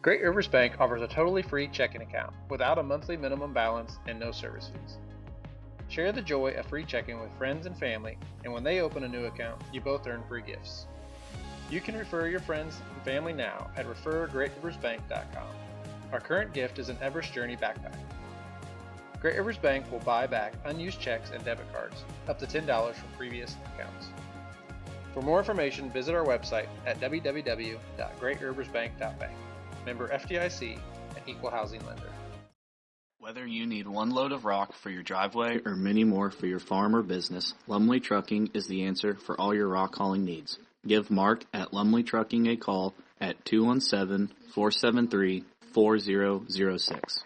Great Rivers Bank offers a totally free checking account without a monthly minimum balance and no service fees. Share the joy of free checking with friends and family, and when they open a new account, you both earn free gifts. You can refer your friends and family now at refergreatriversbank.com. Our current gift is an Everest Journey backpack. Great Rivers Bank will buy back unused checks and debit cards, up to $10 from previous accounts. For more information, visit our website at www.greatriversbank.bank. Member FDIC, an equal housing lender. Whether you need one load of rock for your driveway or many more for your farm or business, Lumley Trucking is the answer for all your rock hauling needs. Give Mark at Lumley Trucking a call at 217-473-4006.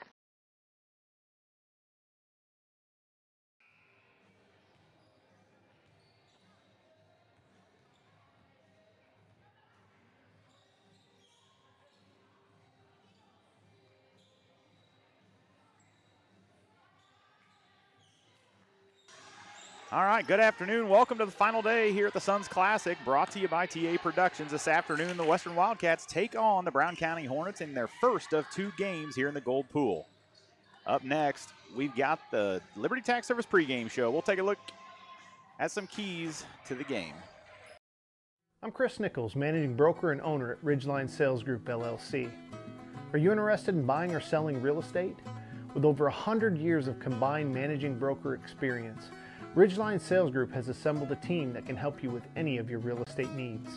All right, good afternoon. Welcome to the final day here at the Suns Classic, brought to you by TA Productions. This afternoon, the Western Wildcats take on the Brown County Hornets in their first of two games here in the Gold Pool. Up next, we've got the Liberty Tax Service pregame show. We'll take a look at some keys to the game. I'm Chris Nichols, managing broker and owner at Ridgeline Sales Group, LLC. Are you interested in buying or selling real estate? With over 100 years of combined managing broker experience, Ridgeline Sales Group has assembled a team that can help you with any of your real estate needs.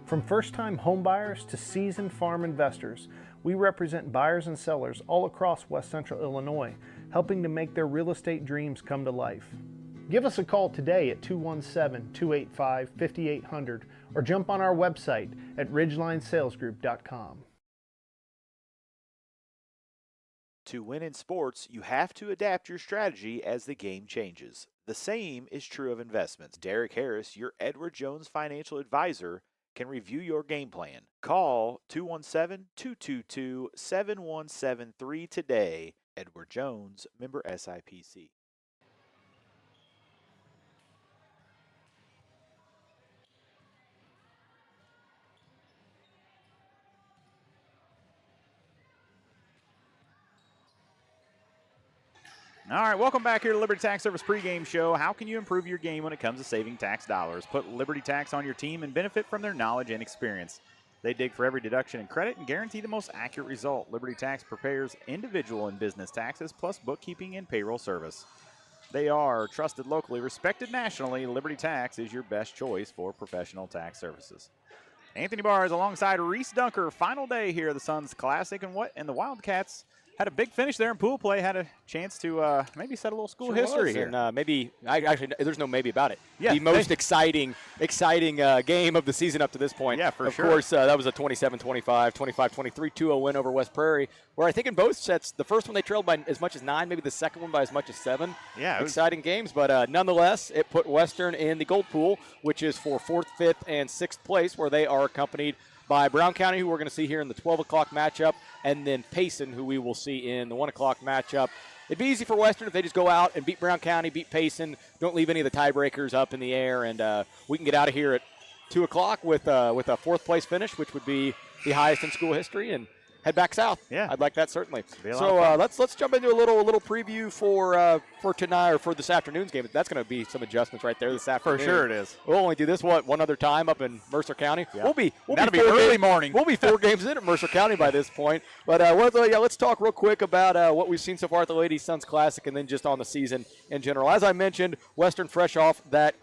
From first-time homebuyers to seasoned farm investors, we represent buyers and sellers all across West Central Illinois, helping to make their real estate dreams come to life. Give us a call today at 217-285-5800 or jump on our website at ridgelinesalesgroup.com. To win in sports, you have to adapt your strategy as the game changes. The same is true of investments. Derek Harris, your Edward Jones financial advisor, can review your game plan. Call 217-222-7173 today. Edward Jones, member SIPC. All right, welcome back here to Liberty Tax Service pregame show. How can you improve your game when it comes to saving tax dollars? Put Liberty Tax on your team and benefit from their knowledge and experience. They dig for every deduction and credit and guarantee the most accurate result. Liberty Tax prepares individual and business taxes plus bookkeeping and payroll service. They are trusted locally, respected nationally. Liberty Tax is your best choice for professional tax services. Anthony Barr is alongside Reese Dunker. Final day here at the Suns Classic, and the Wildcats had a big finish there in pool play. Had a chance to maybe set a little school history here. And actually, there's no maybe about it. Yeah, the most exciting game of the season up to this point. Yeah, for sure. Of course, that was a 27-25, 25-23, 2-0 win over West Prairie, where I think in both sets, the first one they trailed by as much as 9, maybe the second one by as much as 7. Yeah, exciting games, but nonetheless, it put Western in the Gold Pool, which is for 4th, 5th, and 6th place, where they are accompanied by Brown County, who we're going to see here in the 12 o'clock matchup, and then Payson, who we will see in the 1 o'clock matchup. It'd be easy for Western if they just go out and beat Brown County, beat Payson, don't leave any of the tiebreakers up in the air, and we can get out of here at 2 o'clock with a 4th place finish, which would be the highest in school history, and head back south. Yeah, I'd like that certainly. So let's jump into a little preview for tonight or for this afternoon's game. That's going to be some adjustments right there this afternoon. For sure it is. We'll only do this one other time up in Mercer County. Yeah. We'll be early morning. We'll be 4 games in at Mercer County by this point. But let's talk real quick about what we've seen so far at the Lady Suns Classic, and then just on the season in general. As I mentioned, Western fresh off that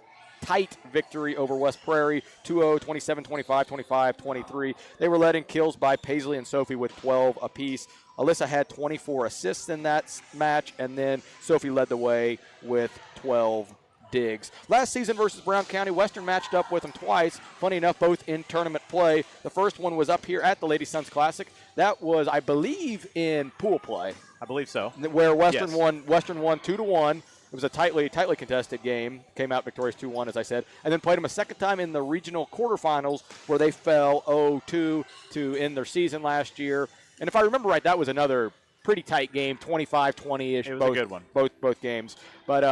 tight victory over West Prairie, 2-0, 27-25, 25-23. They were led in kills by Paisley and Sophie with 12 apiece. Alyssa had 24 assists in that match, and then Sophie led the way with 12 digs. Last season versus Brown County, Western matched up with them twice. Funny enough, both in tournament play. The first one was up here at the Lady Suns Classic. That was, I believe, in pool play. I believe so. Where Western won 2-1. It was a tightly contested game. Came out victorious 2-1, as I said. And then played them a second time in the regional quarterfinals where they fell 0-2 to end their season last year. And if I remember right, that was another pretty tight game, 25-20-ish. It was a good one. Both games. But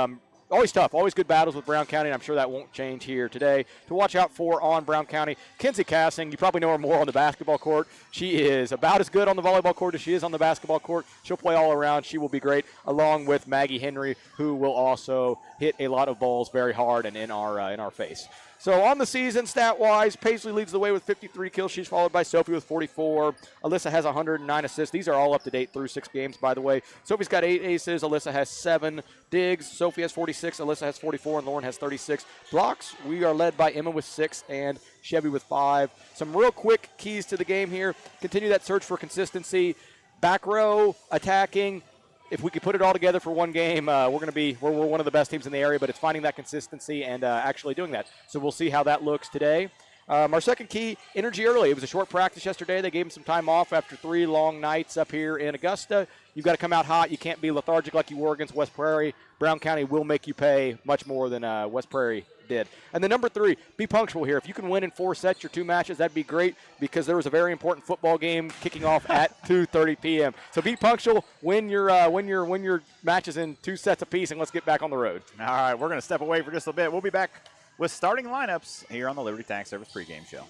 always tough, always good battles with Brown County, and I'm sure that won't change here today. To watch out for on Brown County, Kinsey Cassing, you probably know her more on the basketball court. She is about as good on the volleyball court as she is on the basketball court. She'll play all around. She will be great, along with Maggie Henry, who will also hit a lot of balls very hard and in our face. So on the season, stat-wise, Paisley leads the way with 53 kills. She's followed by Sophie with 44. Alyssa has 109 assists. These are all up to date through 6 games, by the way. Sophie's got 8 aces. Alyssa has 7 digs. Sophie has 46. Alyssa has 44, and Lauren has 36. Blocks, we are led by Emma with 6 and Chevy with 5. Some real quick keys to the game here. Continue that search for consistency. Back row, attacking. If we could put it all together for one game, we're one of the best teams in the area, but it's finding that consistency and actually doing that. So we'll see how that looks today. Our second key, energy early. It was a short practice yesterday. They gave them some time off after 3 long nights up here in Augusta. You've got to come out hot. You can't be lethargic like you were against West Prairie. Brown County will make you pay much more than West Prairie did. And then number 3, be punctual here. If you can win in 4 sets, your 2 matches, that'd be great, because there was a very important football game kicking off at 2:30 p.m. So be punctual, win your matches in 2 sets apiece, and let's get back on the road. All right, we're going to step away for just a bit. We'll be back with starting lineups here on the Liberty Tax Service pregame show.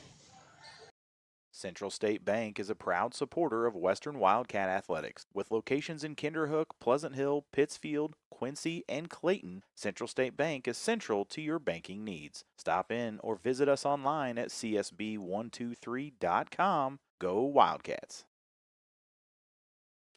Central State Bank is a proud supporter of Western Wildcat Athletics. With locations in Kinderhook, Pleasant Hill, Pittsfield, Quincy, and Clayton, Central State Bank is central to your banking needs. Stop in or visit us online at csb123.com. Go Wildcats!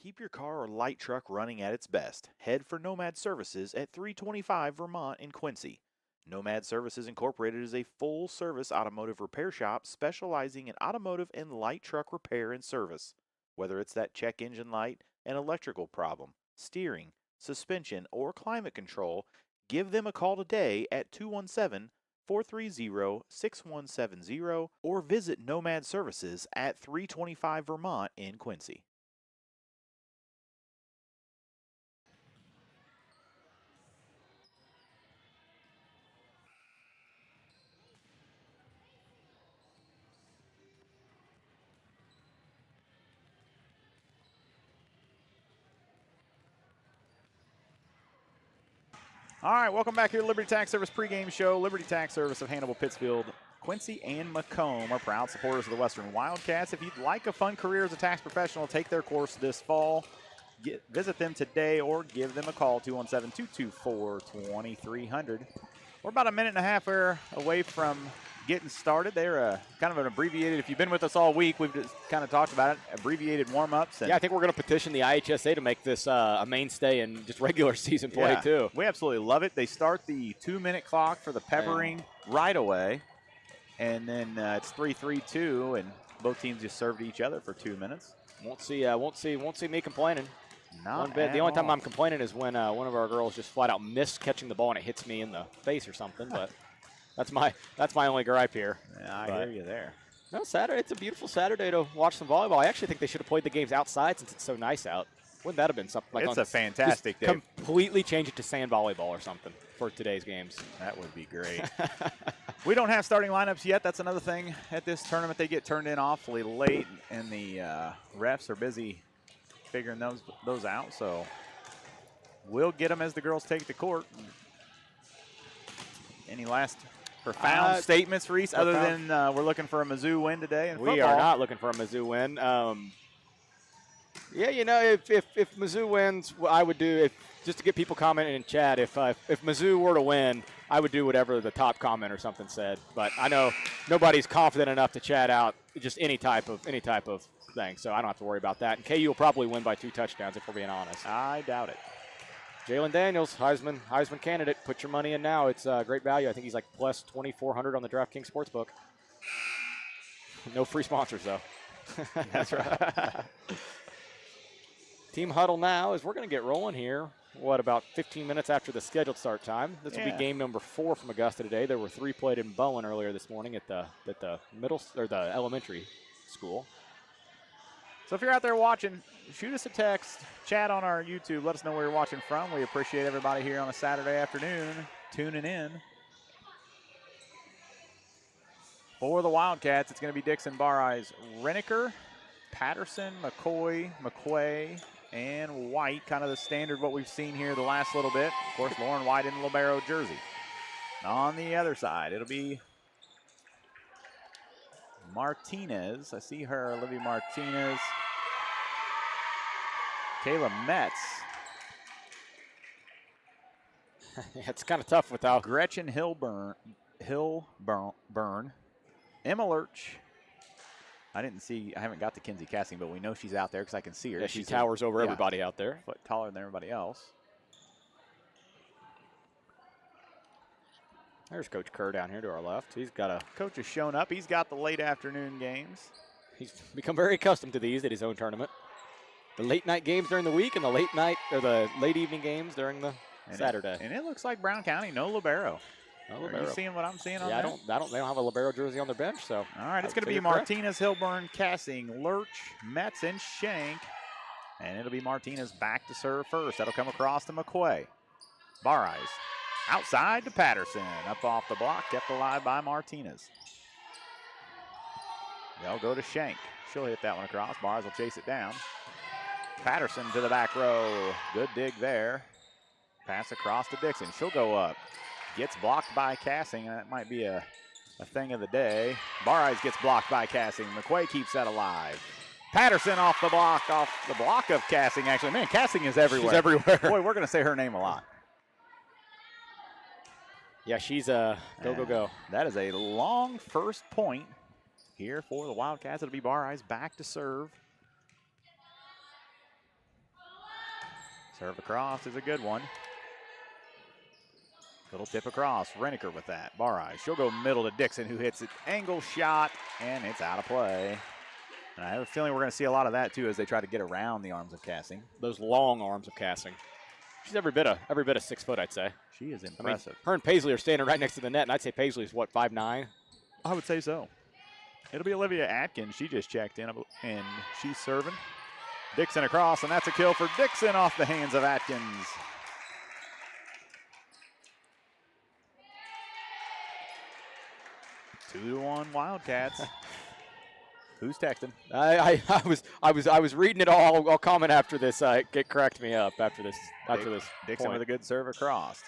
Keep your car or light truck running at its best. Head for Nomad Services at 325 Vermont in Quincy. Nomad Services Incorporated is a full-service automotive repair shop specializing in automotive and light truck repair and service. Whether it's that check engine light, an electrical problem, steering, suspension, or climate control, give them a call today at 217-430-6170 or visit Nomad Services at 325 Vermont in Quincy. All right, welcome back here to Liberty Tax Service pregame show. Liberty Tax Service of Hannibal, Pittsfield, Quincy, and Macomb are proud supporters of the Western Wildcats. If you'd like a fun career as a tax professional, take their course this fall. Visit them today or give them a call, 217-224-2300. We're about a minute and a half away from getting started. They're kind of an abbreviated, if you've been with us all week, we've just kind of talked about it, abbreviated warm-ups. Yeah, I think we're going to petition the IHSA to make this a mainstay in just regular season play, too. We absolutely love it. They start the 2-minute clock for the peppering right away, and then it's 3-3-2, and both teams just served each other for 2 minutes. Won't see me complaining. Not one bit. The only time all. I'm complaining is when one of our girls just flat out missed catching the ball and it hits me in the face or something, but that's my only gripe here. Yeah, I hear you there. No, Saturday. It's a beautiful Saturday to watch some volleyball. I actually think they should have played the games outside since it's so nice out. Wouldn't that have been something like It's a fantastic day. Completely change it to sand volleyball or something for today's games. That would be great. We don't have starting lineups yet. That's another thing at this tournament. They get turned in awfully late, and the refs are busy figuring those out. So we'll get them as the girls take the court. Any last profound statements, Reese, other than we're looking for a Mizzou win today in football? We are not looking for a Mizzou win. Yeah, you know, if Mizzou wins, I would do, just to get people commenting in chat, if Mizzou were to win, I would do whatever the top comment or something said. But I know nobody's confident enough to chat out just any type of thing, so I don't have to worry about that. And KU will probably win by 2 touchdowns if we're being honest. I doubt it. Jalen Daniels, Heisman candidate. Put your money in now. It's great value. I think he's like plus 2,400 on the DraftKings Sportsbook. No free sponsors, though. That's right. Team huddle now as we're going to get rolling here. About 15 minutes after the scheduled start time. This will be game number 4 from Augusta today. There were 3 played in Bowen earlier this morning at the the elementary school. So if you're out there watching, shoot us a text, chat on our YouTube. Let us know where you're watching from. We appreciate everybody here on a Saturday afternoon tuning in. For the Wildcats, it's going to be Dixon, Bar Eyes, Renneker, Patterson, McCoy, McQuay, and white, kind of the standard what we've seen here the last little bit. Of course, Lauren White in the libero jersey. On the other side, it'll be Martinez. I see her, Olivia Martinez. Kayla Metz. It's kind of tough without Gretchen Hilburn. Emma Lurch. I haven't got to Kinsey Casting, but we know she's out there because I can see her. Yeah, she towers over everybody out there. Foot taller than everybody else. There's Coach Kerr down here to our left. Coach has shown up. He's got the late afternoon games. He's become very accustomed to these at his own tournament. The late night games during the week and the late evening games during the Saturday. And it looks like Brown County, no libero. No Are libero. you seeing what I'm seeing on Yeah, there? they don't have a libero jersey on their bench, so. All right, it's going to be Martinez, Hilburn, Cassing, Lurch, Metz, and Shank. And it'll be Martinez back to serve first. That'll come across to McQuay. Bareyes outside to Patterson. Up off the block, kept alive by Martinez. They'll go to Shank. She'll hit that one across. Bareyes will chase it down. Patterson to the back row. Good dig there. Pass across to Dixon. She'll go up. Gets blocked by Cassing. That might be a thing of the day. Bareyes gets blocked by Cassing. McQuay keeps that alive. Patterson off the block of Cassing, actually. Man, Cassing is everywhere. She's everywhere. Boy, we're going to say her name a lot. Yeah, she's go. That is a long first point here for the Wildcats. It'll be Bareyes back to serve. Serve across is a good one. Little tip across. Reniker with that. Bareyes. She'll go middle to Dixon, who hits an angle shot, and it's out of play. And I have a feeling we're going to see a lot of that, too, as they try to get around the arms of Cassing. Those long arms of Cassing. She's every bit of 6 foot, I'd say. She is impressive. I mean, her and Paisley are standing right next to the net, and I'd say Paisley's, 5'9"? I would say so. It'll be Olivia Atkins. She just checked in, and she's serving. Dixon across, and that's a kill for Dixon off the hands of Atkins. 2-1 Wildcats. Who's texting? I was reading it all. I'll comment after this. It cracked me up after this. Dixon point. with a good serve across.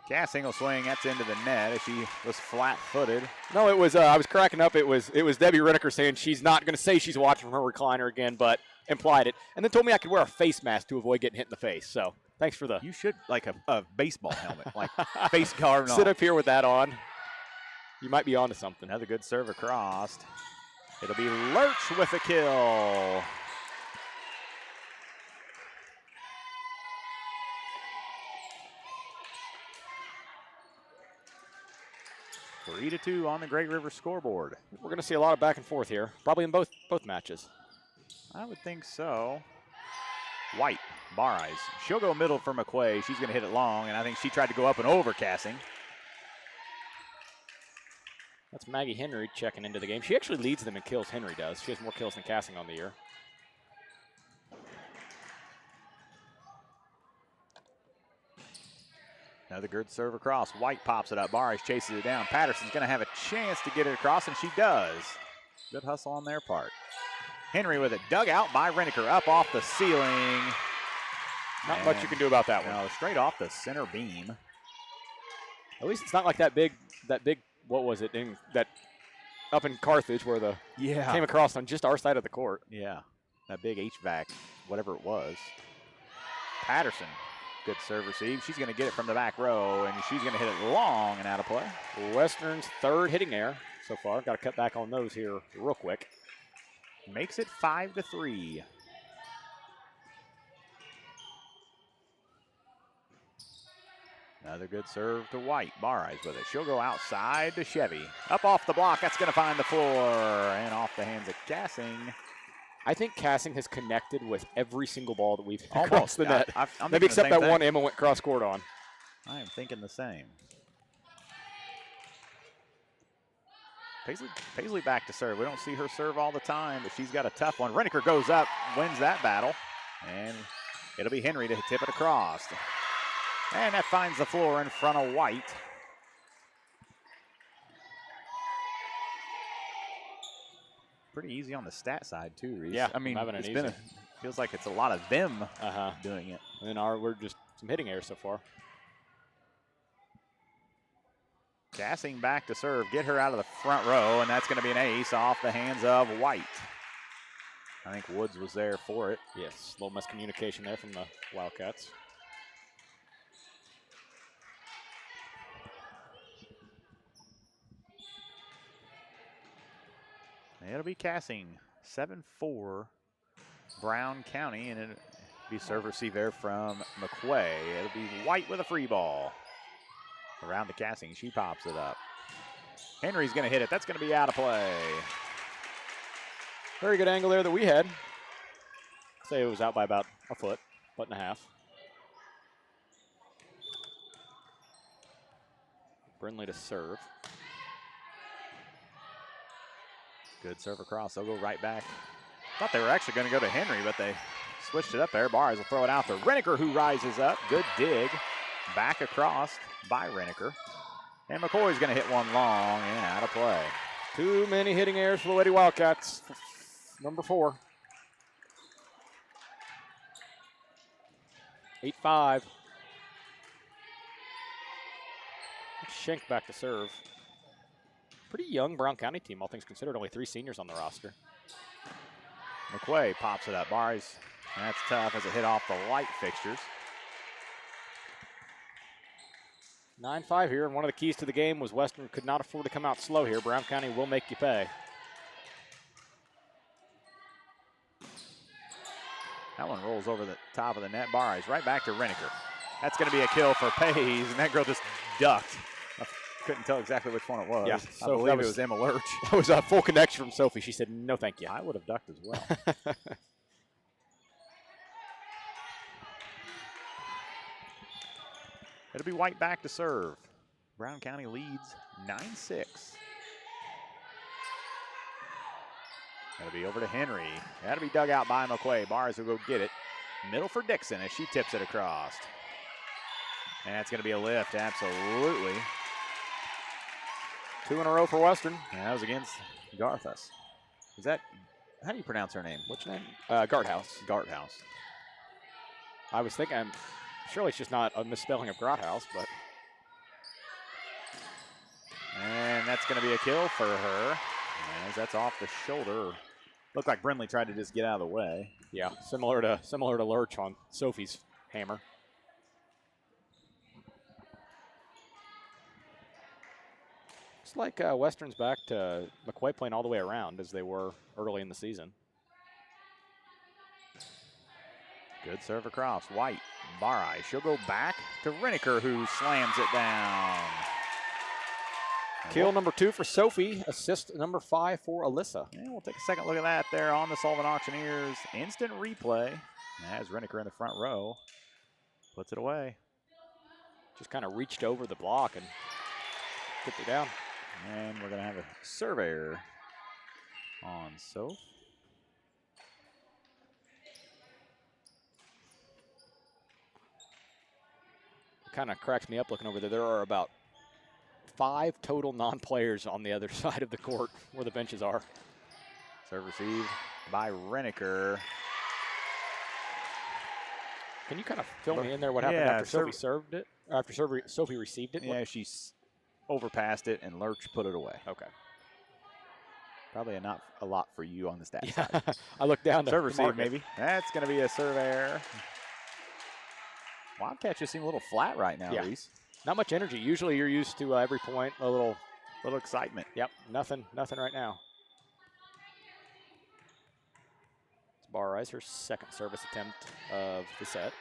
Cassing will swing. That's into the net as she was flat-footed. No, it was. I was cracking up. It was Debbie Reniker saying she's not going to say she's watching from her recliner again, but implied it, and then told me I could wear a face mask to avoid getting hit in the face. So thanks for the. You should like a baseball helmet, like face guard. Sit up here with that on. You might be onto something. Another good serve across. It'll be Lurch with a kill. Three to 2 on the Great River scoreboard. We're going to see a lot of back and forth here, probably in both matches. I would think so. White, Bareyes. She'll go middle for McQuay. She's going to hit it long, and I think she tried to go up and over Cassing. That's Maggie Henry checking into the game. She actually leads them in kills, Henry does. She has more kills than Cassing on the year. Another good serve across. White pops it up. Bareyes chases it down. Patterson's going to have a chance to get it across, and she does. Good hustle on their part. Henry with it dug out by Reniker up off the ceiling. Not much you can do about that one. No, straight off the center beam. At least it's not like that big, what was it, up in Carthage where the came across on just our side of the court. Yeah, that big HVAC, whatever it was. Patterson, good serve receive. She's going to get it from the back row, and she's going to hit it long and out of play. Western's third hitting error so far. Got to cut back on those here real quick. Makes it 5-3. Another good serve to White. Bareyes with it. She'll go outside to Chevy. Up off the block. That's going to find the floor. And off the hands of Cassing. I think Cassing has connected with every single ball that we've hit across the net. I'm Maybe except that thing. one Emma went cross court on. I am thinking the same. Paisley back to serve. We don't see her serve all the time, but she's got a tough one. Reniker goes up, wins that battle. And it'll be Henry to tip it across. And that finds the floor in front of White. Pretty easy on the stat side, too, Reese. Yeah, I mean, having it's an been easy. Feels like it's a lot of them doing it. And we're just some hitting errors so far. Gassing back to serve, get her out of the front row, and that's going to be an ace off the hands of White. I think Woods was there for it. Yes, a little miscommunication there from the Wildcats. It'll be Cassing, 7-4, Brown County, and it'll be serve receive there from McQuay. It'll be White with a free ball. Around to Cassing, she pops it up. Henry's going to hit it. That's going to be out of play. Very good angle there that we had. Say it was out by about a foot and a half. Brindley to serve. Good serve across. They'll go right back. Thought they were actually going to go to Henry, but they switched it up there. Barres will throw it out to Reneker, who rises up. Good dig. Back across by Reneker. And McCoy's going to hit one long and out of play. Too many hitting errors for the Lady Wildcats. Number 4. 8-5. Schenk back to serve. Pretty young Brown County team, all things considered. Only 3 seniors on the roster. McQuay pops it up. Barres, that's tough as it hit off the light fixtures. 9-5 here, and one of the keys to the game was Western could not afford to come out slow here. Brown County will make you pay. That one rolls over the top of the net. Barres right back to Reneker. That's going to be a kill for Pays, and that girl just ducked. I couldn't tell exactly which one it was. Yeah, I believe it was Emma Lurch. That was a full connection from Sophie. She said, no, thank you. I would have ducked as well. It'll be White back to serve. Brown County leads 9-6. That'll be over to Henry. That'll be dug out by McQuay. Barres will go get it. Middle for Dixon as she tips it across. And that's going to be a lift, absolutely. 2 in a row for Western. And that was against Garthus. Is that, how do you pronounce her name? Which name? Garthouse. Garthouse. I was thinking, surely it's just not a misspelling of Grothouse, but. And that's going to be a kill for her. As that's off the shoulder. Looked like Brindley tried to just get out of the way. Yeah, similar to Lurch on Sophie's hammer. It's like Western's back to McQuay playing all the way around as they were early in the season. Good serve across. White, Barres. She'll go back to Reneker, who slams it down. Kill number 2 for Sophie. Assist number 5 for Alyssa. And we'll take a second look at that there on the Sullivan Auctioneers. Instant replay. As Reneker in the front row puts it away. Just kind of reached over the block and put it down. And we're going to have a surveyor on Soph. Kind of cracks me up looking over there. There are about 5 total non-players on the other side of the court where the benches are. Serve received by Reneker. Can you kind of fill me in there what happened after Sophie served it? After Sophie received it? Yeah, she overpassed it and Lurch put it away. Okay. Probably not a lot for you on the stat side. I looked down to serve receive maybe. That's going to be a serve error. Wildcats just seem a little flat right now, Reese. Not much energy. Usually you're used to every point, a little excitement. Yep, nothing right now. It's Barres, her second service attempt of the set.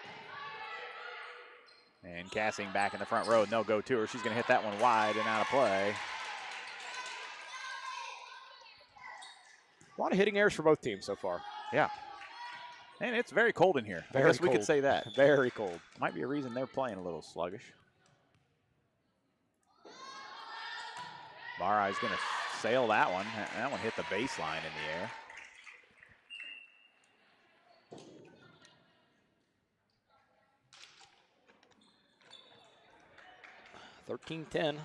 And Cassing back in the front row. No go to her. She's going to hit that one wide and out of play. A lot of hitting errors for both teams so far. Yeah. And it's very cold in here. Very I guess cold. we could say that. Very cold. Might be a reason they're playing a little sluggish. Barres going to sail that one. That one hit the baseline in the air. $13-10.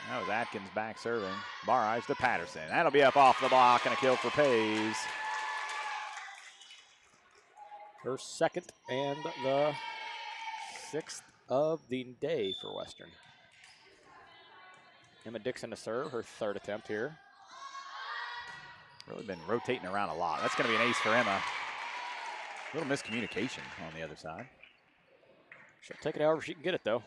That was Atkins back serving. Bar to Patterson. That'll be up off the block and a kill for Pays. Her second and the 6th of the day for Western. Emma Dixon to serve, her 3rd attempt here. Really been rotating around a lot. That's going to be an ace for Emma. A little miscommunication on the other side. She'll take it however she can get it, though.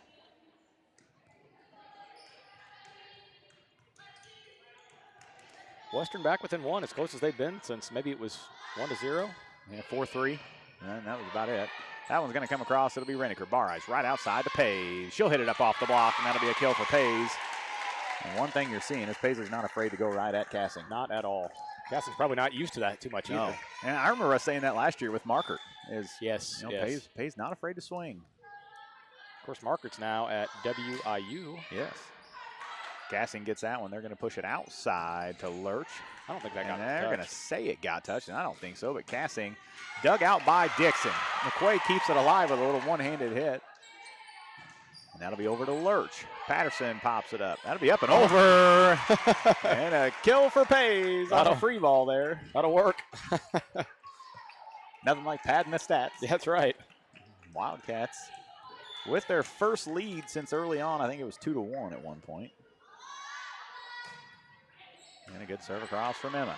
Western back within 1, as close as they've been since maybe it was 1-0. Yeah, 4-3, and that was about it. That one's going to come across. It'll be Reneker. Bar right outside to Pays. She'll hit it up off the block, and that'll be a kill for Pays. And one thing you're seeing is Paisley's not afraid to go right at Cassing. Not at all. Cassing's probably not used to that too much either. And I remember us saying that last year with Markert. Yes. Pays not afraid to swing. Of course, Markert's now at WIU. Yes. Cassing gets that one. They're going to push it outside to Lurch. I don't think that got touched. They're going to say it got touched, and I don't think so, but Cassing dug out by Dixon. McQuaid keeps it alive with a little one-handed hit. And that'll be over to Lurch. Patterson pops it up. That'll be up and over. And a kill for Pays on a free ball there. That'll work. Nothing like padding the stats. That's right. Wildcats with their first lead since early on. I think it was 2-1 at one point. And a good serve across from Emma.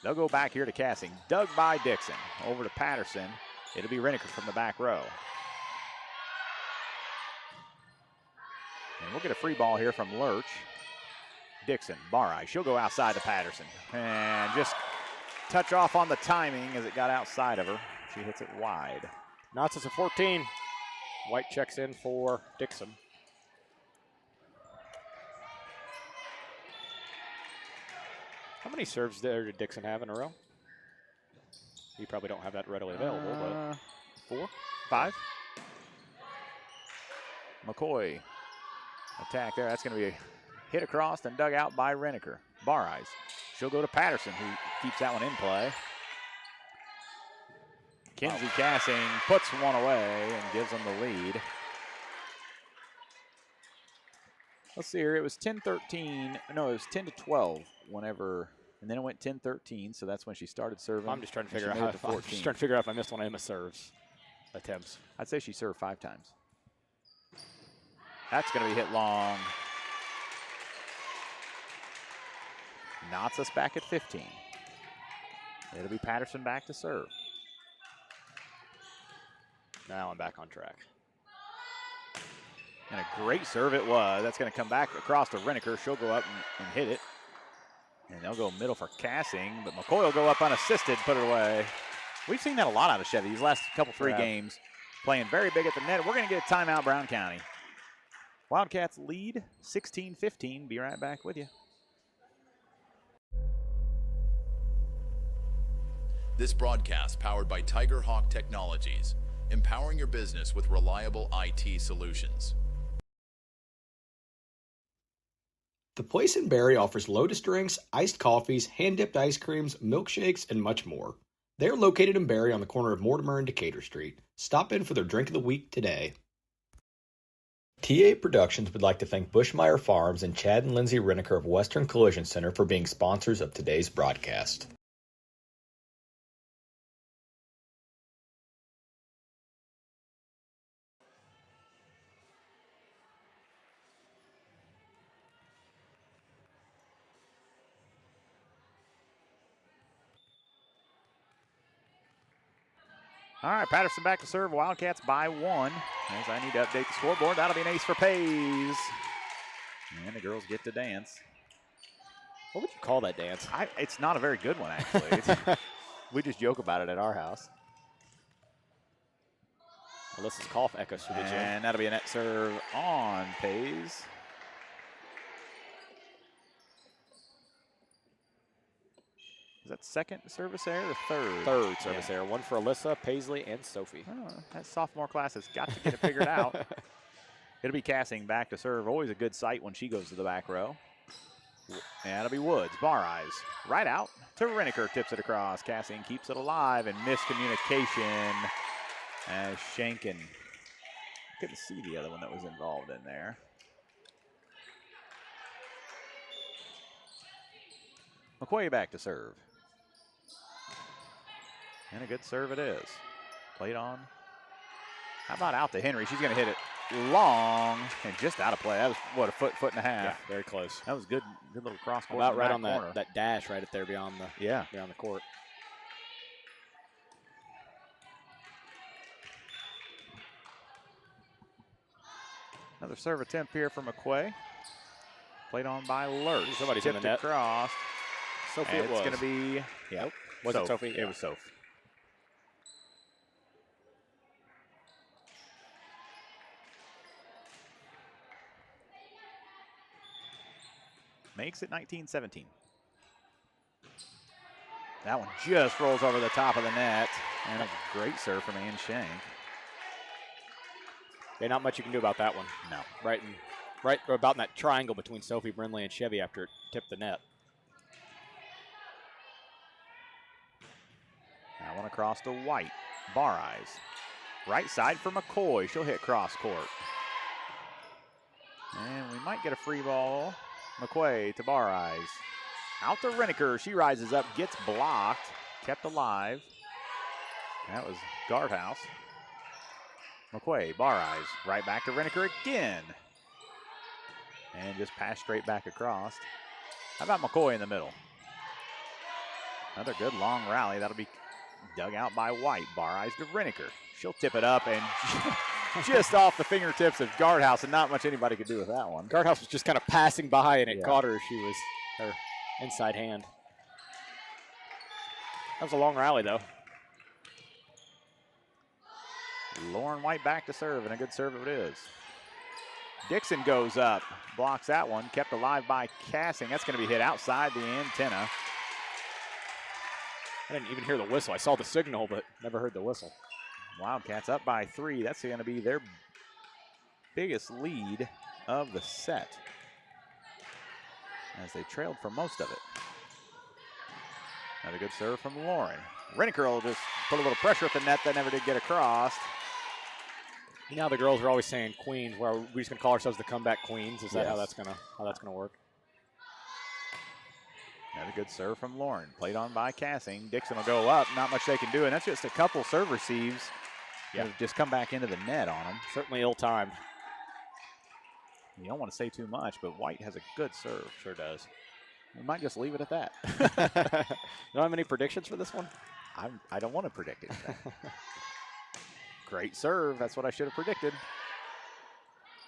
They'll go back here to Cassing. Dug by Dixon. Over to Patterson. It'll be Reneker from the back row. And we'll get a free ball here from Lurch. Dixon, Bar she'll go outside to Patterson. And just touch off on the timing as it got outside of her. She hits it wide. Knots at 14. White checks in for Dixon. How many serves there did Dixon have in a row? You probably don't have that readily available, but 4, 5. McCoy. Attack there. That's going to be a hit across and dug out by Reneker. Bar she'll go to Patterson, who keeps that one in play. Kinsey Cassing puts one away and gives them the lead. Let's see here. It was 10-13. No, it was 10-12 whenever, and then it went 10-13. So that's when she started serving. I'm just trying to figure out if I missed one of Emma's serves attempts. I'd say she served 5 times. That's going to be hit long. Knots us back at 15. It'll be Patterson back to serve. Now I'm back on track. And a great serve it was. That's going to come back across to Reneker. She'll go up and hit it. And they'll go middle for Cassing, but McCoy will go up unassisted, put it away. We've seen that a lot out of Chevy these last couple 3 games, playing very big at the net. We're going to get a timeout, Brown County. Wildcats lead 16-15. Be right back with you. This broadcast powered by Tiger Hawk Technologies, empowering your business with reliable IT solutions. The Place in Barry offers Lotus drinks, iced coffees, hand-dipped ice creams, milkshakes, and much more. They are located in Barry on the corner of Mortimer and Decatur Street. Stop in for their drink of the week today. T8 Productions would like to thank Bushmeyer Farms and Chad and Lindsay Reneker of Western Collision Center for being sponsors of today's broadcast. All right, Patterson back to serve. Wildcats by 1. As I need to update the scoreboard, that'll be an ace for Pays. And the girls get to dance. What would you call that dance? It's not a very good one, actually. We just joke about it at our house. Alyssa's cough echoes through the gym. And that'll be a net serve on Pays. Is that second service error or third? Third service error. One for Alyssa, Paisley, and Sophie. Oh, that sophomore class has got to get it figured out. It'll be Cassing back to serve. Always a good sight when she goes to the back row. And it'll be Woods. Bar right out to Reneker. Tips it across. Cassing keeps it alive, and miscommunication as Shankin. Couldn't see the other one that was involved in there. McQuay back to serve. And a good serve it is. Played on. How about out to Henry? She's going to hit it long and just out of play. That was, what, a foot and a half. Yeah, very close. That was good little cross court. About right on corner. that dash right up there beyond the court. Another serve attempt here for McQuay. Played on by Lurch. Somebody's in the net. Crossed. Sophie, it's going to be, yeah. Nope. Was it Sophie? It was Sophie. Makes it 19-17. That one just rolls over the top of the net. And a great serve from Ann Shank. Yeah, not much you can do about that one. No. Right about in that triangle between Sophie, Brindley, and Chevy after it tipped the net. That one across to White. Bar eyes. Right side for McCoy. She'll hit cross court. And we might get a free ball. McQuay to Bar eyes. Out to Reneker. She rises up, gets blocked, kept alive. That was Guardhouse. McQuay, Bar eyes. Right back to Reneker again. And just pass straight back across. How about McCoy in the middle? Another good long rally. That'll be dug out by White. Bar eyes to Reneker. She'll tip it up and just off the fingertips of Guardhouse, and not much anybody could do with that one. Guardhouse was just kind of passing by, and it caught her. She was her inside hand. That was a long rally, though. Lauren White back to serve, and a good serve it is. Dixon goes up, blocks that one, kept alive by Cassing. That's going to be hit outside the antenna. I didn't even hear the whistle. I saw the signal, but never heard the whistle. Wildcats up by 3. That's going to be their biggest lead of the set, as they trailed for most of it. Another good serve from Lauren. Reneker will just put a little pressure at the net. That never did get across. Now the girls are always saying Queens. Well, we're just gonna call ourselves the comeback Queens. Is that how that's gonna work? Another good serve from Lauren. Played on by Cassing. Dixon will go up. Not much they can do, and that's just a couple serve receives. Yeah, just come back into the net on them. Certainly ill-timed. You don't want to say too much, but White has a good serve. Sure does. We might just leave it at that. You don't have any predictions for this one? I don't want to predict it. Great serve. That's what I should have predicted.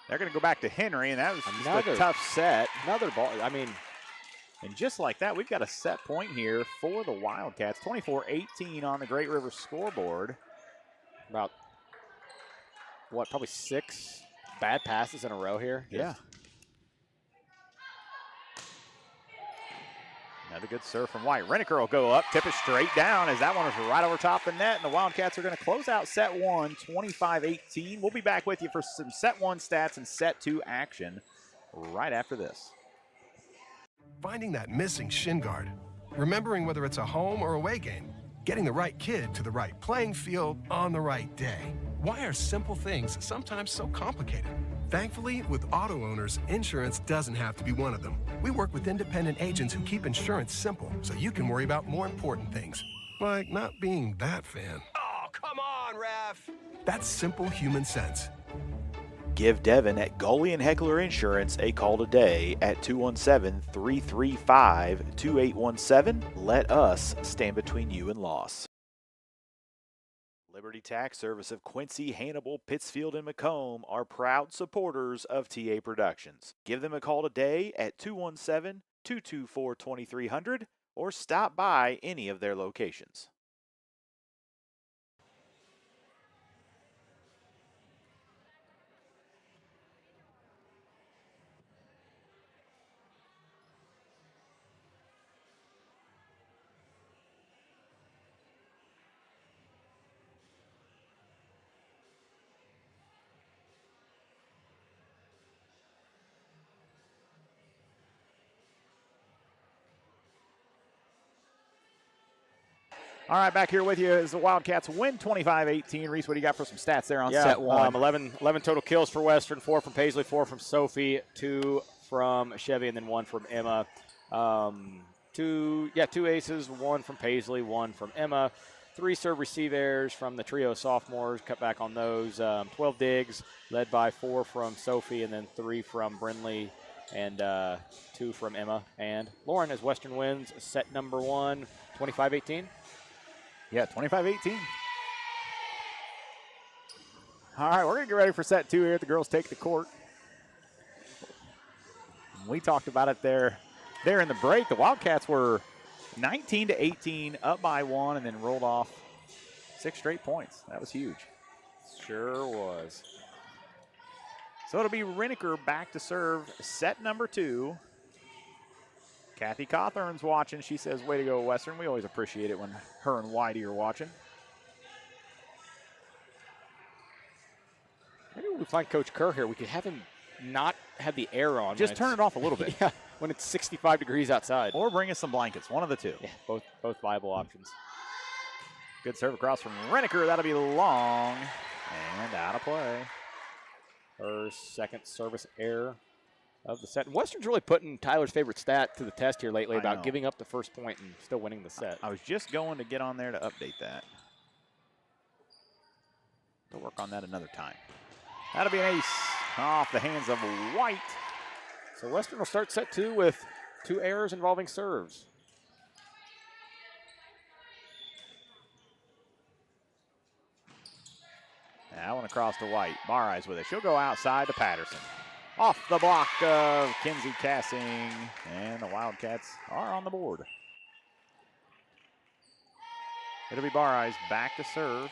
They're going to go back to Henry, and that was a tough set. Another ball. I mean, and just like that, we've got a set point here for the Wildcats. 24-18 on the Great River scoreboard. About, what, probably 6 bad passes in a row here? Yeah. Another good serve from White. Reneker will go up, tip it straight down as that one is right over top the net, and the Wildcats are going to close out set 1, 25-18. We'll be back with you for some set 1 stats and set 2 action right after this. Finding that missing shin guard, remembering whether it's a home or away game, getting the right kid to the right playing field on the right day. Why are simple things sometimes so complicated? Thankfully, with auto owners, insurance doesn't have to be one of them. We work with independent agents who keep insurance simple so you can worry about more important things, like not being that fan. Oh, come on, ref! That's simple human sense. Give Devin at Goalie and Heckler Insurance a call today at 217-335-2817. Let us stand between you and loss. Liberty Tax Service of Quincy, Hannibal, Pittsfield, and Macomb are proud supporters of TA Productions. Give them a call today at 217-224-2300 or stop by any of their locations. All right, back here with you as the Wildcats win 25-18. Reese, what do you got for some stats there on set 1? 11 total kills for Western, 4 from Paisley, 4 from Sophie, 2 from Chevy, and then 1 from Emma. two aces, one from Paisley, one from Emma. 3 serve receive errors from the trio of sophomores, cut back on those. 12 digs, led by 4 from Sophie, and then 3 from Brinley, and 2 from Emma and Lauren, as Western wins set number 1, 25-18. Yeah, 25-18. All right, we're going to get ready for set 2 here. The girls take the court. We talked about it there in the break. The Wildcats were 19-18, up by 1, and then rolled off 6 straight points. That was huge. Sure was. So it'll be Reniker back to serve set number 2. Kathy Cawthorn's watching. She says, way to go, Western. We always appreciate it when her and Whitey are watching. Maybe when we find Coach Kerr here, we could have him not have the air on. Just turn it off a little bit. Yeah, when it's 65 degrees outside. Or bring us some blankets, one of the two. Yeah, both viable options. Good serve across from Reniker. That'll be long and out of play. Her second service error of the set. And Western's really putting Tyler's favorite stat to the test here lately about giving up the first point and still winning the set. I was just going to get on there to update that. We'll work on that another time. That'll be an ace off the hands of White. So Western will start set 2 with 2 errors involving serves. That one across to White. Bareyes with it. She'll go outside to Patterson. Off the block of Kinsey Cassing, and the Wildcats are on the board. It'll be Bareyes back to serve.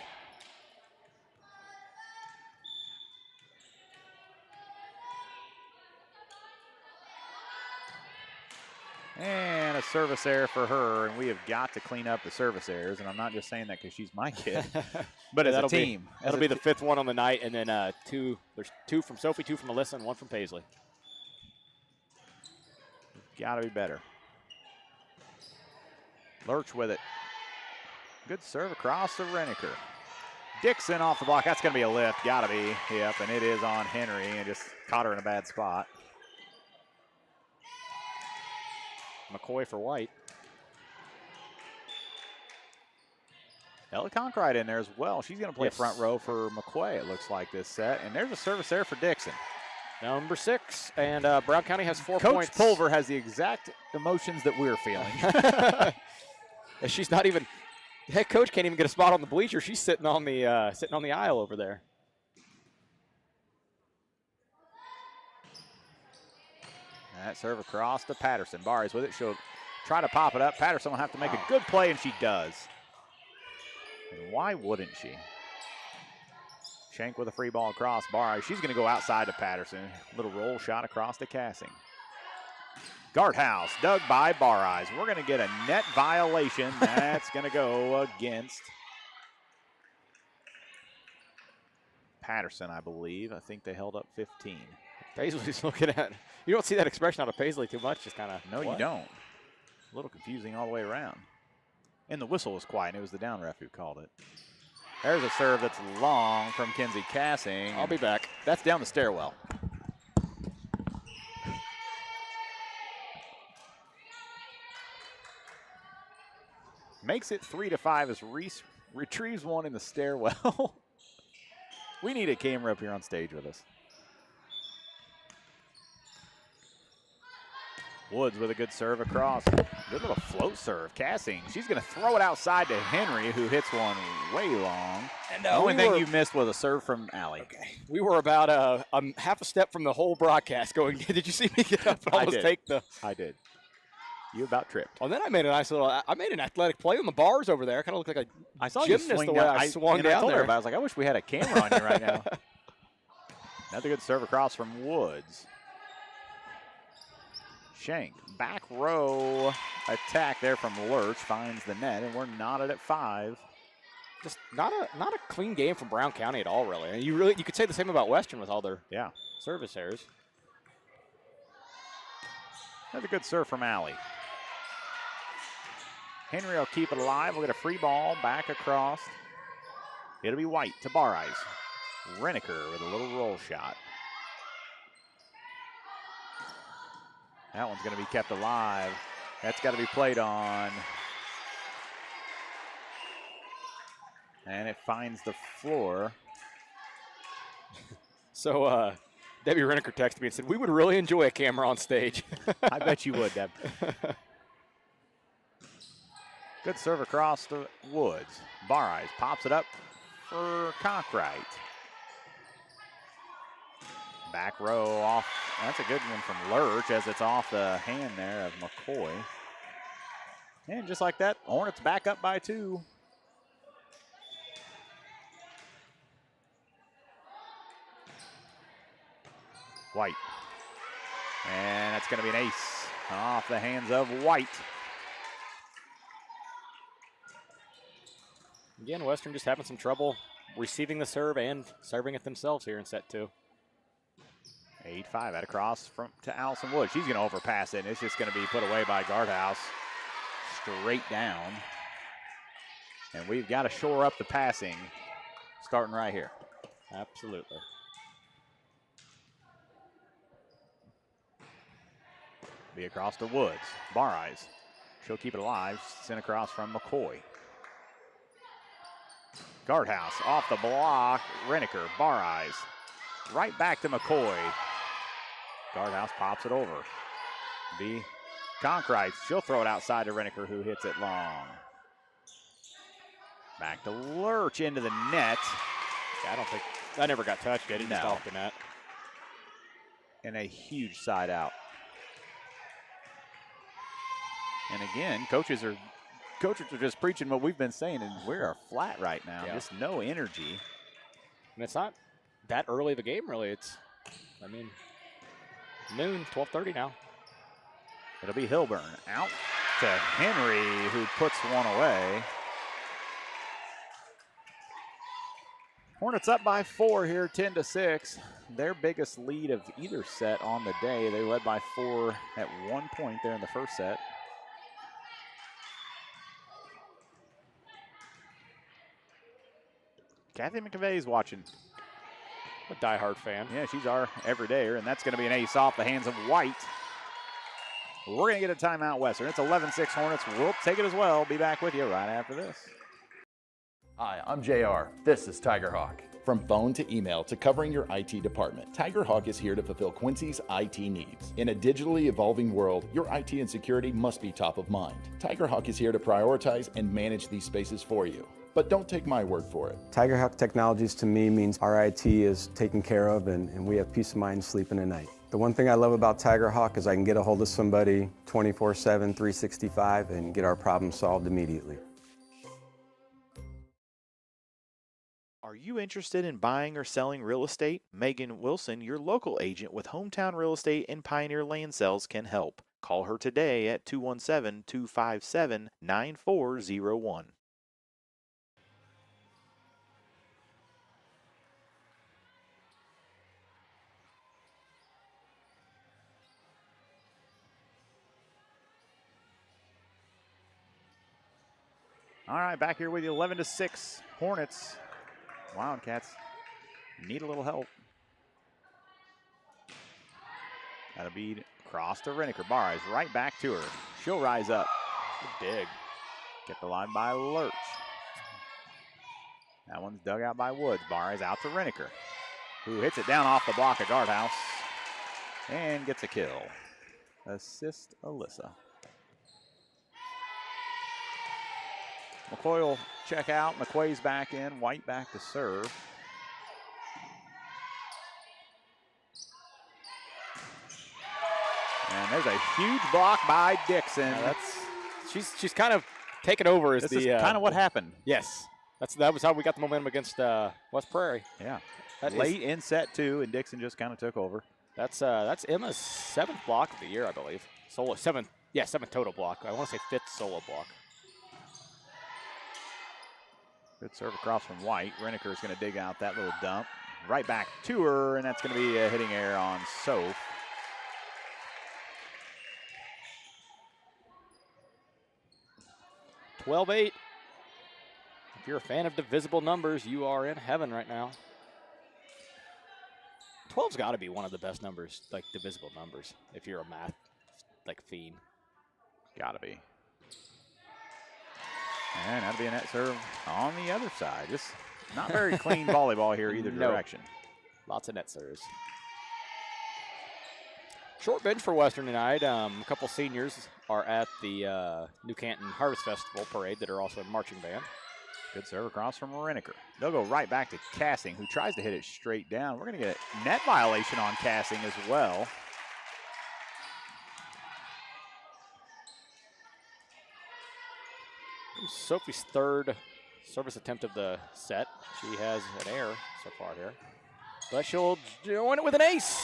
And a service error for her, and we have got to clean up the service errors. And I'm not just saying that because she's my kid, but as a team. That'll be the 5th one on the night, and then there's 2 from Sophie, 2 from Alyssa, and 1 from Paisley. Got to be better. Lurch with it. Good serve across to Reniker. Dixon off the block. That's going to be a lift. Got to be. Yep, and it is on Henry, and just caught her in a bad spot. McCoy for White. Ella Conkright in there as well. She's going to play front row for McCoy, it looks like, this set. And there's a service there for Dixon. Number 6, and Brown County has 4 Coach points. Pulver has the exact emotions that we're feeling. She's not even, the head coach can't even get a spot on the bleacher. She's sitting on the aisle over there. That serve across to Patterson. Barry's with it. She'll try to pop it up. Patterson will have to make a good play, and she does. And why wouldn't she? Shank with a free ball across. Barry, she's going to go outside to Patterson. Little roll shot across to Cassing. Guardhouse dug by Bareyes. We're going to get a net violation. That's going to go against Patterson, I believe. I think they held up 15. Paisley's looking at, you don't see that expression out of Paisley too much, just kind of. No, you don't. A little confusing all the way around. And the whistle was quiet, and it was the down ref who called it. There's a serve that's long from Kinsey Cassing. I'll be back. That's down the stairwell. Makes it 3-5 as Reese retrieves one in the stairwell. We need a camera up here on stage with us. Woods with a good serve across. Good little float serve. Cassing. She's going to throw it outside to Henry, who hits one way long. And the only thing you missed was a serve from Allie. Okay. We were about half a step from the whole broadcast going, did you see me get up and almost take the. I did. You about tripped. Well, then I made a nice little, I made an athletic play on the bars over there. Kind of looked like I saw gymnast you swing the way down. I swung down I told there. her, I was like, I wish we had a camera on you right now. Another good serve across from Woods. Shank, back row attack there from Lurch, finds the net, and we're knotted at 5. Just not a clean game from Brown County at all, really. And you could say the same about Western with all their service errors. Another good serve from Allie. Henry will keep it alive. We'll get a free ball back across. It'll be White to Bareyes. Reniker with a little roll shot. That one's going to be kept alive. That's got to be played on. And it finds the floor. So Debbie Reneker texted me and said, we would really enjoy a camera on stage. I bet you would, Deb. Good serve across the Woods. Bareyes pops it up for Conkright. Back row off. That's a good one from Lurch as it's off the hand there of McCoy. And just like that, Hornets back up by 2. White. And that's going to be an ace off the hands of White. Again, Western just having some trouble receiving the serve and serving it themselves here in set 2. 8-5 at across to Allison Wood. She's going to overpass it, and it's just going to be put away by Guardhouse. Straight down. And we've got to shore up the passing starting right here. Absolutely. Be across to Woods. Bareyes. She'll keep it alive. Sent across from McCoy. Guardhouse off the block. Reneker. Bareyes. Right back to McCoy. Guardhouse pops it over. B. Conkright. She'll throw it outside to Reneker, who hits it long. Back to Lurch into the net. Yeah, I don't think that never got touched. Did it? Just off the net. And a huge side out. And again, coaches are just preaching what we've been saying, and we are flat right now. Yeah. Just no energy. And it's not that early of a game, really. It's, noon, 12:30 now. It'll be Hilburn out to Henry, who puts one away. Hornets up by 4 here, 10-6. Their biggest lead of either set on the day. They led by 4 at one point there in the first set. Kathy McVeigh's watching. A diehard fan. Yeah, she's our everydayer, and that's going to be an ace off the hands of White. We're going to get a timeout, Western. It's 11-6 Hornets. We'll take it as well. Be back with you right after this. Hi, I'm JR. This is Tiger Hawk. From phone to email to covering your IT department, Tiger Hawk is here to fulfill Quincy's IT needs. In a digitally evolving world, your IT and security must be top of mind. Tiger Hawk is here to prioritize and manage these spaces for you. But don't take my word for it. Tiger Hawk Technologies to me means our IT is taken care of and we have peace of mind sleeping at night. The one thing I love about Tiger Hawk is I can get a hold of somebody 24/7, 365 and get our problem solved immediately. Are you interested in buying or selling real estate? Megan Wilson, your local agent with Hometown Real Estate and Pioneer Land Sales, can help. Call her today at 217-257-9401. All right, back here with you, 11-6 Hornets. Wildcats need a little help. That'll be across to Reneker. Bareyes right back to her. She'll rise up. Big. Kept alive by Lurch. That one's dug out by Woods. Bareyes out to Reneker, who hits it down off the block of Guardhouse and gets a kill. Assist Alyssa. McCoy will check out. McQuay's back in. White back to serve. And there's a huge block by Dixon. She's kind of taken over as this is kind of what happened. Yes, that was how we got the momentum against West Prairie. Yeah, that late in set 2, and Dixon just kind of took over. That's Emma's 7th block of the year, I believe. Solo 7th total block. I want to say 5th solo block. Good serve across from White. Reneker is going to dig out that little dump. Right back to her, and that's going to be a hitting error on Soph. $12-8. If you're a fan of divisible numbers, you are in heaven right now. 12's got to be one of the best numbers, like divisible numbers, if you're a math fiend. Gotta be. And that'll be a net serve on the other side. Just not very clean volleyball here either direction. Lots of net serves. Short bench for Western tonight. A couple seniors are at the New Canton Harvest Festival parade that are also in marching band. Good serve across from Reneker. They'll go right back to Cassing, who tries to hit it straight down. We're going to get a net violation on Cassing as well. Sophie's third service attempt of the set. She has an error so far here, but she'll win it with an ace.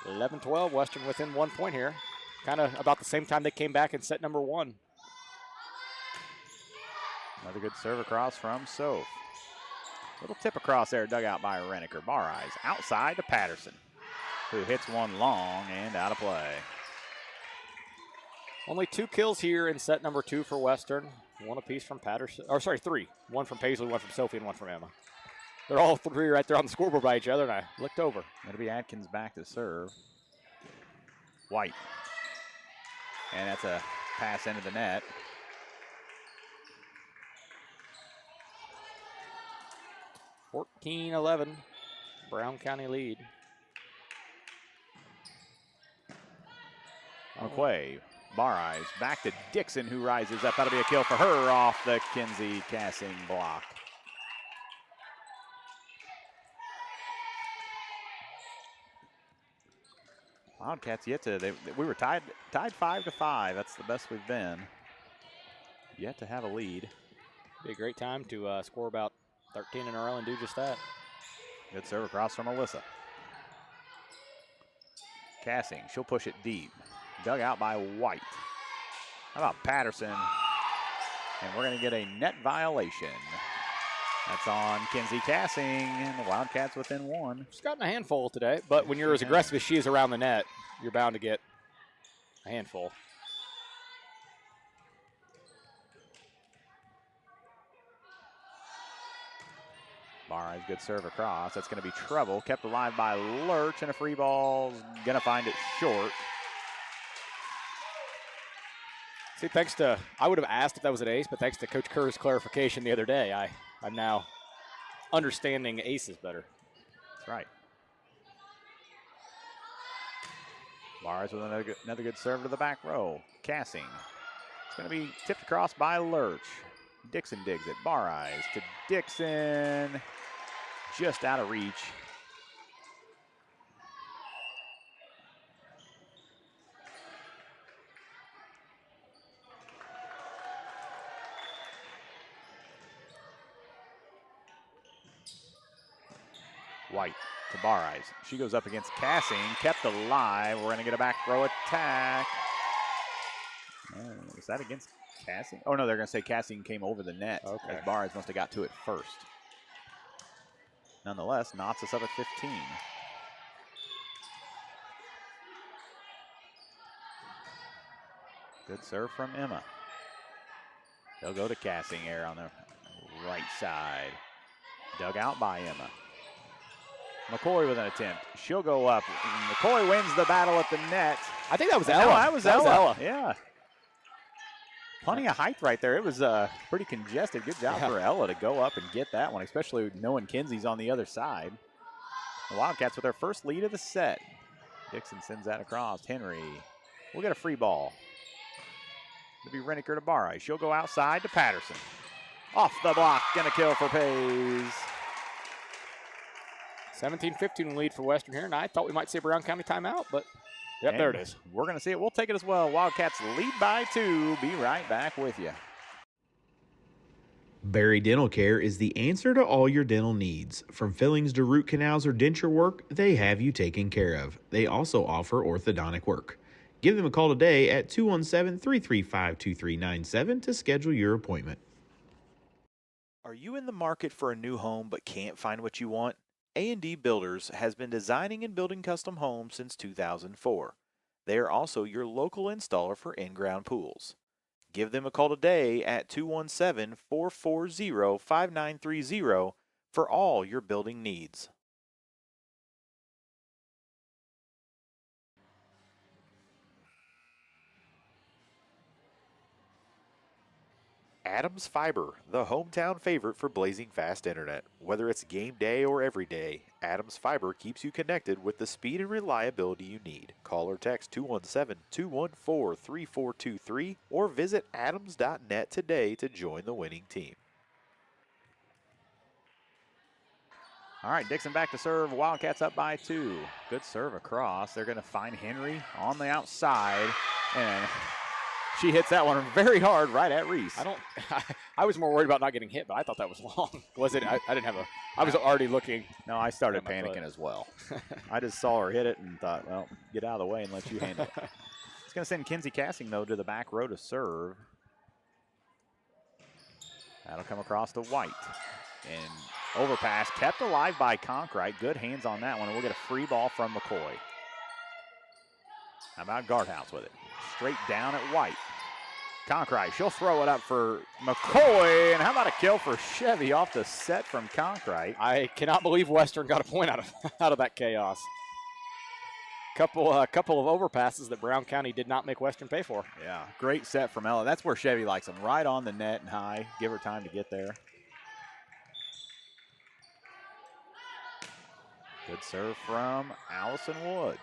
(11-12), Western within 1 point here. Kind of about the same time they came back in set number 1. Another good serve across from Soph. Little tip across there, dug out by Reneker. Bar Eyes outside to Patterson, who hits one long and out of play. Only 2 kills here in set number 2 for Western. 1 apiece from Patterson. Or sorry, 3. 1 from Paisley, 1 from Sophie, and 1 from Emma. They're all 3 right there on the scoreboard by each other, and I looked over. That'll be Atkins back to serve. White. And that's a pass into the net. (14-11), Brown County lead. McQuay, Bar Eyes, back to Dixon, who rises up. That'll be a kill for her off the Kinsey Cassing block. Wildcats yet to, we were tied 5-5. That's the best we've been. Yet to have a lead. Be a great time to score about 13 in a row and do just that. Good serve across from Alyssa. Cassing, she'll push it deep. Dug out by White. How about Patterson? And we're going to get a net violation. That's on Kinsey Cassing, and the Wildcats within 1. She's gotten a handful today, but when you're as aggressive as she is around the net, you're bound to get a handful. Barres, good serve across. That's going to be trouble. Kept alive by Lurch, and a free ball's going to find it short. See, thanks to, I would have asked if that was an ace, but thanks to Coach Kerr's clarification the other day, I'm now understanding aces better. That's right. Barres with another good serve to the back row. Cassing. It's going to be tipped across by Lurch. Dixon digs it. Bar Eyes to Dixon. Just out of reach. White to Bar Eyes. She goes up against Cassing. Kept alive. We're going to get a back row attack. Is that against Cassing? Oh, no, they're going to say Cassing came over the net. Okay. As Barres must have got to it first. Nonetheless, knots us up at 15. Good serve from Emma. They'll go to Cassing here on the right side. Dug out by Emma. McCoy with an attempt. She'll go up. McCoy wins the battle at the net. I think that was Ella. That was Ella. Yeah. Plenty of height right there. It was pretty congested. Good job for Ella to go up and get that one, especially knowing Kinsey's on the other side. The Wildcats with their first lead of the set. Dixon sends that across. Henry will get a free ball. It'll be Reneker to Barre. She'll go outside to Patterson. Off the block. Gonna kill for Pays. 17-15 lead for Western here, and I thought we might see a Brown County timeout, but yep, And there it is. We're going to see it. We'll take it as well. Wildcats lead by 2. Be right back with you. Barry Dental Care is the answer to all your dental needs. From fillings to root canals or denture work, they have you taken care of. They also offer orthodontic work. Give them a call today at 217-335-2397 to schedule your appointment. Are you in the market for a new home but can't find what you want? A&D Builders has been designing and building custom homes since 2004. They are also your local installer for in-ground pools. Give them a call today at 217-440-5930 for all your building needs. Adams Fiber, the hometown favorite for blazing fast internet. Whether it's game day or every day, Adams Fiber keeps you connected with the speed and reliability you need. Call or text 217-214-3423 or visit adams.net today to join the winning team. All right, Dixon back to serve. Wildcats up by 2. Good serve across. They're going to find Henry on the outside, and she hits that one very hard right at Reese. I was more worried about not getting hit, but I thought that was long. Was it? I didn't have I was already looking. No, I started panicking as well. I just saw her hit it and thought, well, get out of the way and let you handle it. It's going to send Kinsey Casting, though, to the back row to serve. That'll come across to White. And overpass kept alive by Conkright. Good hands on that one, and we'll get a free ball from McCoy. How about Guardhouse with it? Straight down at White. Conkright, she'll throw it up for McCoy, and how about a kill for Chevy off the set from Conkright? I cannot believe Western got a point out of that chaos. Couple of overpasses that Brown County did not make Western pay for. Yeah, great set from Ella. That's where Chevy likes them, right on the net and high. Give her time to get there. Good serve from Allison Woods.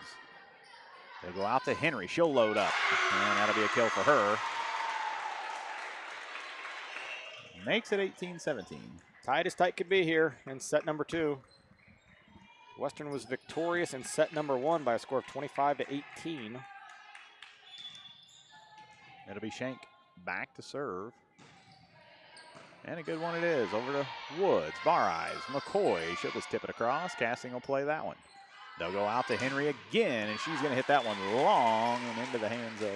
They go out to Henry. She'll load up, and that'll be a kill for her. Makes it 18-17. Tight as tight could be here in set number 2. Western was victorious in set number 1 by a score of 25-18. It'll be Shank back to serve. And a good one it is. Over to Woods. Bar eyes. McCoy. She'll just tip it across. Casting will play that one. They'll go out to Henry again, and she's going to hit that one long and into the hands of...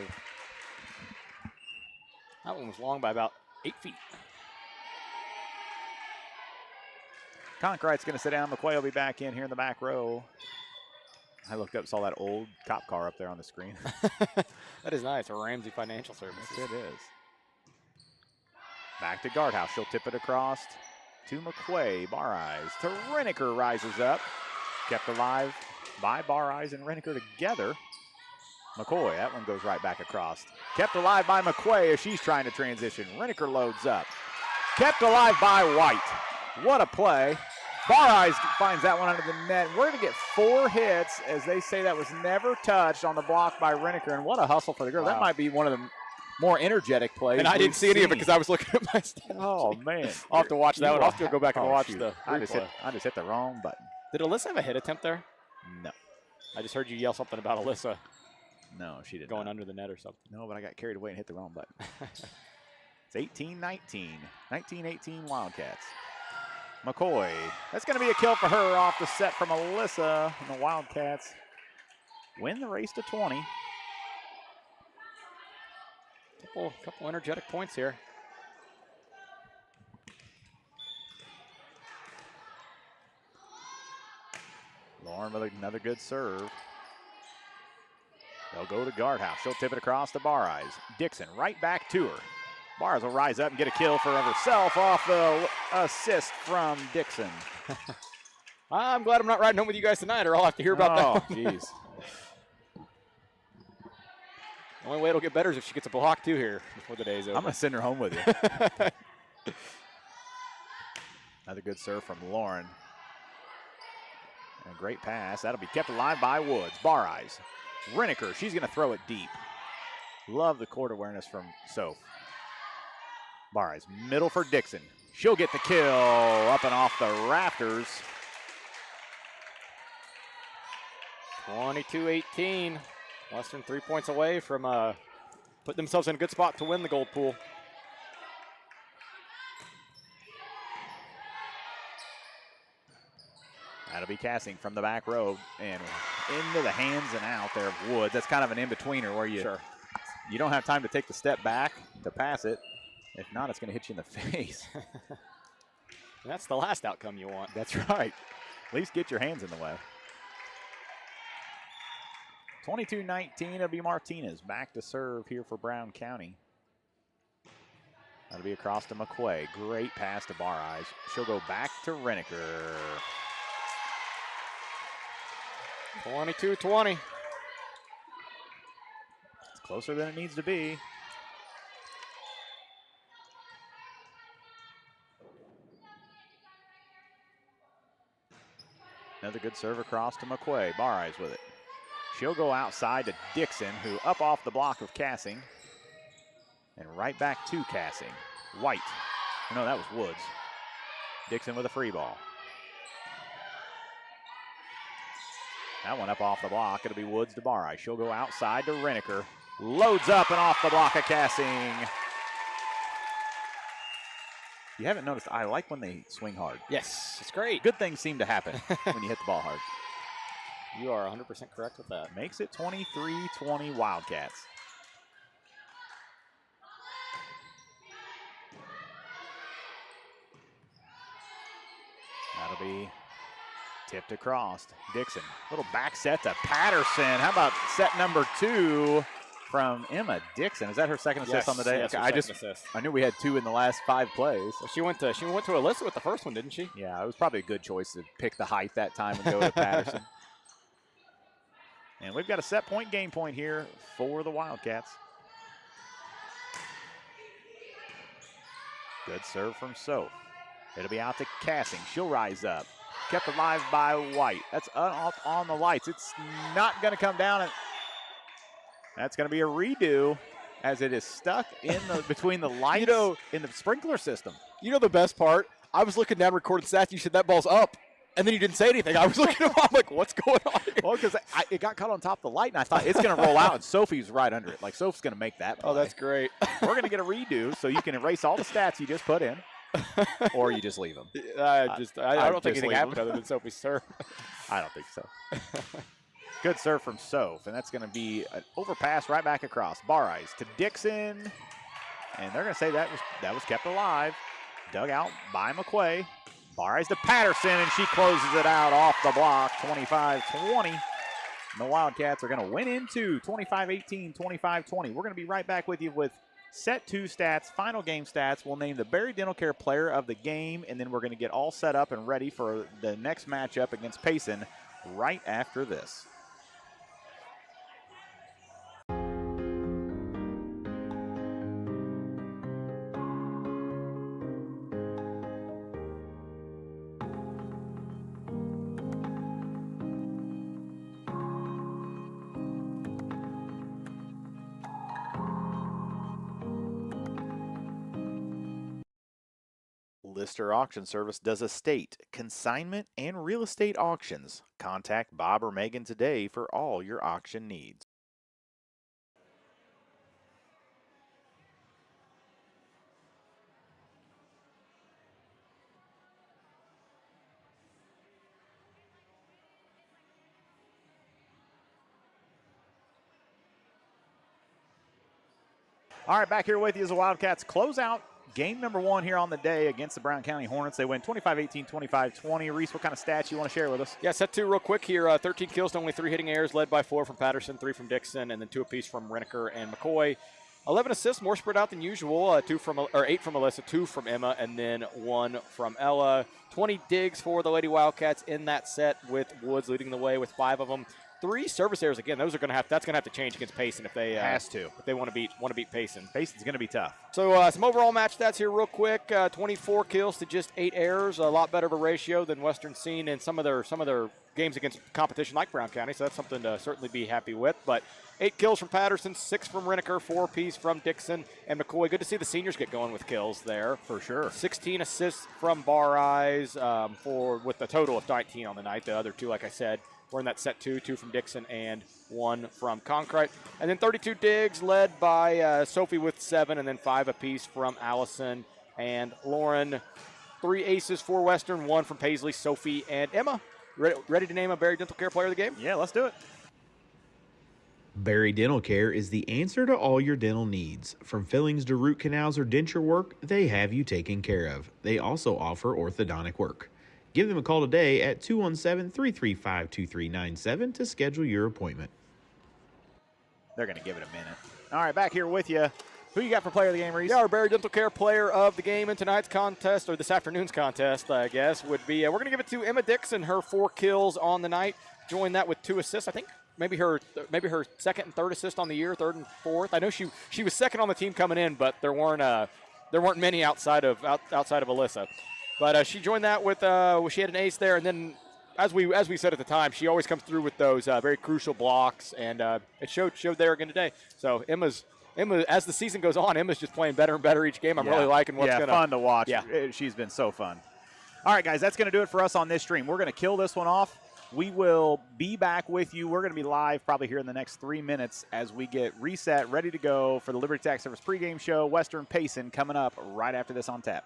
That one was long by about 8 feet. Conkright's going to sit down. McCoy will be back in here in the back row. I looked up, saw that old cop car up there on the screen. That is nice. A Ramsey Financial Services. Yes, it is. Back to Guardhouse. She'll tip it across to McQuay. Bar eyes to Renneker rises up. Kept alive by Bar eyes and Renneker together. McCoy, that one goes right back across. Kept alive by McQuay as she's trying to transition. Renneker loads up. Kept alive by White. What a play. Bar eyes finds that one under the net. We're going to get 4 hits as they say that was never touched on the block by Renneker. And what a hustle for the girl. Wow. That might be one of the more energetic plays. And I didn't see any of it because I was looking at my stats. Oh, man. I'll have to watch that one. I'll still go back and watch the replay. I just hit the wrong button. Did Alyssa have a hit attempt there? No. I just heard you yell something about Alyssa. No, she didn't. Going under the net or something. No, but I got carried away and hit the wrong button. It's 18-19. 19-18 Wildcats. McCoy. That's going to be a kill for her off the set from Alyssa. And the Wildcats win the race to 20. Couple energetic points here. Lauren with another good serve. They'll go to Guardhouse. She'll tip it across the Bar eyes. Dixon right back to her. Bars will rise up and get a kill for herself off the assist from Dixon. I'm glad I'm not riding home with you guys tonight, or I'll have to hear about that. Oh, jeez. The only way it'll get better is if she gets a block too here before the day's over. I'm going to send her home with you. Another good serve from Lauren. And a great pass. That'll be kept alive by Woods. Bar eyes. Renneker, she's going to throw it deep. Love the court awareness from Soph. Bar eyes, middle for Dixon. She'll get the kill up and off the rafters. 22-18. Western 3 points away from putting themselves in a good spot to win the gold pool. That'll be casting from the back row and into the hands and out there of Woods. That's kind of an in-betweener where you don't have time to take the step back to pass it. If not, it's going to hit you in the face. That's the last outcome you want. That's right. At least get your hands in the way. 22-19, it'll be Martinez back to serve here for Brown County. That'll be across to McQuay. Great pass to Bar eyes. She'll go back to Renneker. 22-20. It's closer than it needs to be. Another good serve across to McQuay. Barres with it. She'll go outside to Dixon, who up off the block of Cassing. And right back to Cassing. White. No, that was Woods. Dixon with a free ball. That one up off the block. It'll be Woods to Barres. She'll go outside to Reneker. Loads up and off the block of Cassing. You haven't noticed, I like when they swing hard. Yes, it's great. Good things seem to happen when you hit the ball hard. You are 100% correct with that. Makes it 23-20 Wildcats. That'll be tipped across. Dixon, little back set to Patterson. How about set number 2 from Emma Dixon? Is that her second assist on the day? Yes, okay, I knew we had 2 in the last 5 plays. Well, she went to Alyssa with the first one, didn't she? Yeah, it was probably a good choice to pick the height that time and go to Patterson. And we've got a set point game point here for the Wildcats. Good serve from Soph. It'll be out to Cassing. She'll rise up. Kept alive by White. That's on the lights. It's not going to come down. And that's going to be a redo as it is stuck in the between the lights in the sprinkler system. You know the best part? I was looking down recording stats. You said that ball's up. And then you didn't say anything. I was looking at him. I'm like, what's going on here? Well, because it got caught on top of the light, and I thought it's going to roll out, and Sophie's right under it. Like, Sophie's going to make that play. Oh, that's great. We're going to get a redo, so you can erase all the stats you just put in, or you just leave them. I don't think anything happened other than Sophie's serve. I don't think so. Good serve from Soph, and that's going to be an overpass right back across. Barres to Dixon, and they're going to say that was kept alive. Dug out by McQuay. Barres to Patterson, and she closes it out off the block, 25-20. The Wildcats are going to win into 25-18, 25-20. We're going to be right back with you with set 2 stats, final game stats. We'll name the Berry Dental Care player of the game, and then we're going to get all set up and ready for the next matchup against Payson right after this. Lister Auction Service does estate, consignment, and real estate auctions. Contact Bob or Megan today for all your auction needs. All right, back here with you as the Wildcats close out game number 1 here on the day against the Brown County Hornets. They win 25-18, 25-20. Reese, what kind of stats you want to share with us? Yeah, set 2 real quick here. 13 kills to only 3 hitting errors, led by 4 from Patterson, 3 from Dixon, and then 2 apiece from Reneker and McCoy. 11 assists, more spread out than usual. 8 from Alyssa, 2 from Emma, and then 1 from Ella. 20 digs for the Lady Wildcats in that set, with Woods leading the way with 5 of them. 3 service errors again. That's going to have to change against Payson if they if they want to beat Payson. Payson's going to be tough. So some overall match stats here real quick. 24 kills to just 8 errors. A lot better of a ratio than Western seen in some of their games against competition like Brown County. So that's something to certainly be happy with. But 8 kills from Patterson, 6 from Reneker, 4 apiece from Dixon and McCoy. Good to see the seniors get going with kills there. For sure. 16 assists from Barres with a total of 19 on the night. The other 2, like I said, we're in that set 2 from Dixon and 1 from Concrete. And then 32 digs led by Sophie with 7, and then 5 apiece from Allison and Lauren. 3 aces for Western, 1 from Paisley, Sophie, and Emma. Ready to name a Berry Dental Care player of the game? Yeah, let's do it. Berry Dental Care is the answer to all your dental needs. From fillings to root canals or denture work, they have you taken care of. They also offer orthodontic work. Give them a call today at 217-335-2397 to schedule your appointment. They're going to give it a minute. All right, back here with you. Who you got for player of the game, Reese? Yeah, our Berry Dental Care player of the game in tonight's contest, or this afternoon's contest, I guess, would be, we're going to give it to Emma Dixon, her 4 kills on the night. Join that with 2 assists, I think. Maybe her second and third assist on the year, 3rd and 4th. I know she was second on the team coming in, but there weren't many outside of Alyssa. But she joined that with she had an ace there, and then as we said at the time, she always comes through with those very crucial blocks, and it showed there again today. So Emma, as the season goes on, Emma's just playing better and better each game. I'm really liking what's going to. Fun to watch. Yeah. She's been so fun. All right, guys, that's going to do it for us on this stream. We're going to kill this one off. We will be back with you. We're going to be live probably here in the next 3 minutes as we get reset, ready to go for the Liberty Tax Service pregame show. Western Payson coming up right after this on tap.